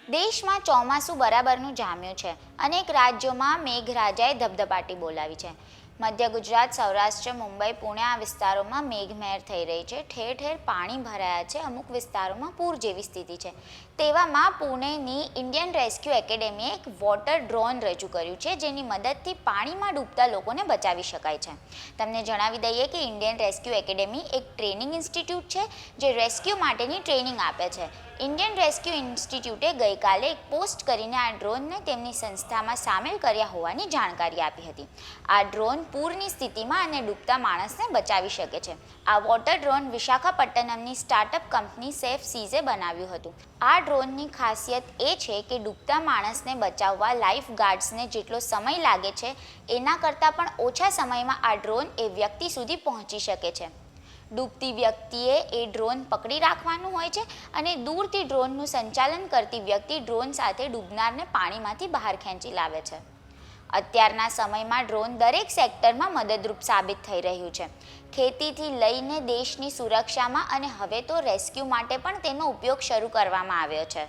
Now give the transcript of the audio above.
દેશમાં ચોમાસું બરાબરનું જામ્યું છે. અનેક રાજ્યોમાં મેઘરાજાએ ધબધબાટી બોલાવી છે. મધ્ય ગુજરાત, સૌરાષ્ટ્ર, મુંબઈ, પુણે આ વિસ્તારોમાં મેઘમહેર થઈ રહી છે. ઠેર ઠેર પાણી ભરાયા છે. અમુક વિસ્તારોમાં પૂર જેવી સ્થિતિ છે. તેવામાં પુણેની ઇન્ડિયન રેસ્ક્યુ એકેડેમીએ એક વોટર ડ્રોન રજૂ કર્યું છે, જેની મદદથી પાણીમાં ડૂબતા લોકોને બચાવી શકાય છે. તમને જણાવી દઈએ કે ઇન્ડિયન રેસ્ક્યુ એકેડેમી એક ટ્રેનિંગ ઇન્સ્ટિટ્યૂટ છે, જે રેસ્ક્યુ માટેની ટ્રેનિંગ આપે છે. ઇન્ડિયન રેસ્ક્યુ ઇન્સ્ટિટ્યૂટે ગઈકાલે એક પોસ્ટ કરીને આ ડ્રોનને તેમની સંસ્થામાં સામેલ કર્યા હોવાની જાણકારી આપી હતી. આ ડ્રોન પૂરની સ્થિતિમાં અને ડૂબતા માણસને બચાવી શકે છે. આ વોટર ડ્રોન વિશાખાપટ્ટનમની સ્ટાર્ટઅપ કંપની સેફ સીઝે બનાવ્યું હતું. આ ડ્રોનની ખાસિયત એ છે કે ડૂબતા માણસને બચાવવા લાઈફ ગાર્ડ્સને જેટલો સમય લાગે છે, એના કરતાં પણ ઓછા સમયમાં આ ડ્રોન એ વ્યક્તિ સુધી પહોંચી શકે છે. ડૂબતી વ્યક્તિએ એ ડ્રોન પકડી રાખવાનું હોય છે અને દૂરથી ડ્રોનનું સંચાલન કરતી વ્યક્તિ ડ્રોન સાથે ડૂબનારને પાણીમાંથી બહાર ખેંચી લાવે છે. અત્યારના સમયમાં ડ્રોન દરેક સેક્ટરમાં મદદરૂપ સાબિત થઈ રહ્યું છે. ખેતીથી લઈને દેશની સુરક્ષામાં અને હવે તો રેસ્ક્યુ માટે પણ તેનો ઉપયોગ શરૂ કરવામાં આવ્યો છે.